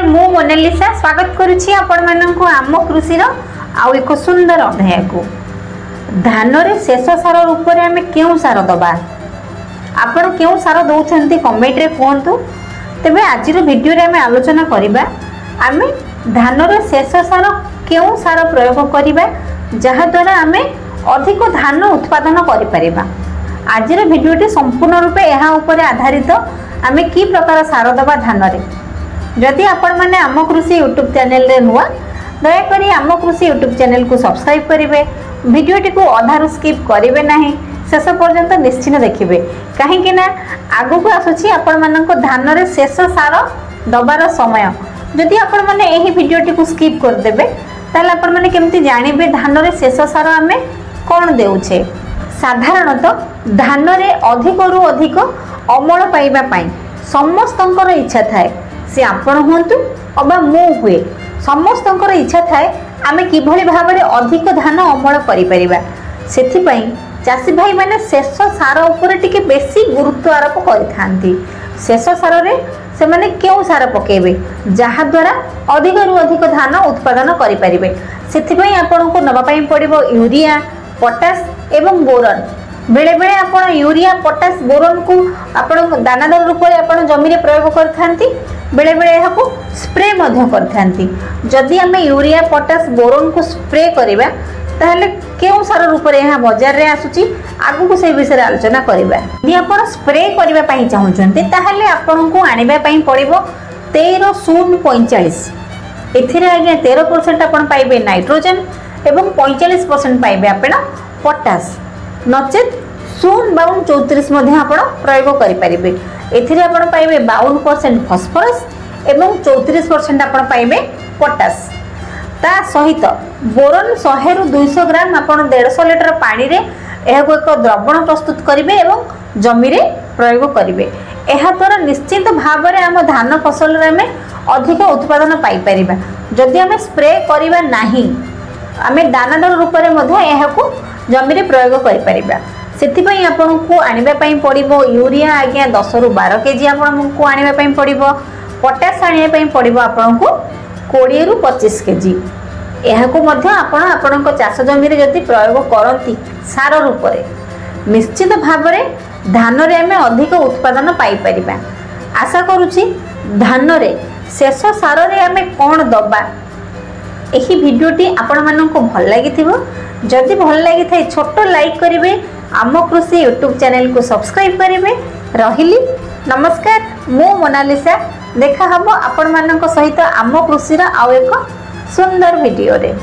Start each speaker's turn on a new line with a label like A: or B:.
A: मु मोनालिसा स्वागत करुछि आपण माननकु आम कृषिर आउ एक सुंदर अध्याय को। धान रे शेष सार रूप रे आमे केउ सार दबा आपण केउ सार दउछंती कमेंट रे कहंतु। तबे आजिर वीडियो रे आमे आलोचना करिबा आमे धान रे शेष सार केउ सार प्रयोग करिबा जहा द्वारा आमे अधिक धान उत्पादन करि परिबा। आजिर वीडियोटी संपूर्ण रूपे एहा ऊपर आधारित आमे की प्रकार सार दबा धान रे। जदि आपण माने आम कृषि यूट्यूब चैनल रे नुआ दयाकोरी आम कृषि यूट्यूब चैनल को सब्सक्राइब करेंगे, वीडियोटी को अधारू स्किप करेंगे नहीं, शेष पर्यंत निश्चित देखिए कहीं ना आगु को आसुची आपण मानक धान रे शेष सार दबार समय। जदि आपण माने एही वीडियोटी को स्किप कर देबे ताले आपण माने केमती जानिबे धान रे शेष सार आमे कोन देउछे। साधारणतः धान रे अधिक रु अधिक अमल पाइबा पाई समस्तंकर इच्छा थाए, से आपण हुंतु अबा मु हुए समस्तंकर इच्छा थाए आमे किभली भाबरे अधिक धान अमल करि परिबा। सेथि पई चासी भाई माने शेष सार ऊपर टिके बेसी गुरुत्व आरोप करिथांती। शेष सार रे से माने केउ सार पकेबे जहा द्वारा अधिक रु अधिक धान उत्पादन करि परिबे। सेथि पई आपण को नबा पई पड़िबो यूरिया, पोटास एवं बोरन। बेले बेले आपण यूरिया, पोटास, बोरन को आपण दानादार रूप में आपण जमी रे प्रयोग करथांती, बेले बेले यह को स्प्रे मध्य करथांती। जदि आमे यूरिया, पोटास, बोरन को स्प्रे करिबा ताहले केउ सार रूप रे यह बाजार रे आसुची आगु को से विषय आलोचना करिबा। यदि आपण स्प्रे करिबा पई चाहुचंती ताहले आपण को आनिबा पई पड़िबो 13-0-45। एथिरे आगे 13% आपण पाइबे नाइट्रोजन एवं 45% पाइबे आपण पोटास, नचेत 0-32-34 मध्य आपण प्रयोग करि परिबे। एथिरे आपण पाइबे 52% फास्फोरस एवं 34% आपण पाइबे पोटास। ता सहित बोरन 100 रु 200 ग्राम आपण 150 लिटर पानी रे एहाको एक द्रवण प्रस्तुत करिवे एवं जमी रे प्रयोग करिवे। एहा द्वारा निश्चित भाव रे हम धान फसल रे में अधिक उत्पादन पाई परिबा। जदि हम स्प्रे करिबा नाही आमे दानादार रूप रे मध्य एहाको जमी रे प्रयोग करि परिबा। सेति पई आपन को आनिबा पई पड़िबो यूरिया आज्ञा 10 रु 12 केजी आपन को आनिबा पई पड़िबो। पोटास आनिबा पई पड़िबो आपन को 20 रु 25 केजी। एहाको मध्य आपन आपन को चाष जमी रे जति प्रयोग करंती सार रूप रे निश्चित भाव रे धान रे हमें अधिक उत्पादन पाई परिबा। आशा करूची धान रे शेष सार रे हमें कोन दबा एही वीडियोटी आपण मानन को भल लागिथिबो। जदि भल लागि थाए छोटो लाइक करिवे, आम कृषि यूट्यूब चैनल को सब्सक्राइब करिवे। रहिली नमस्कार, मु मोनालिसा। देखा हबो आपण मानन को सहित आम कृषि रा आउ एक सुंदर वीडियो रे।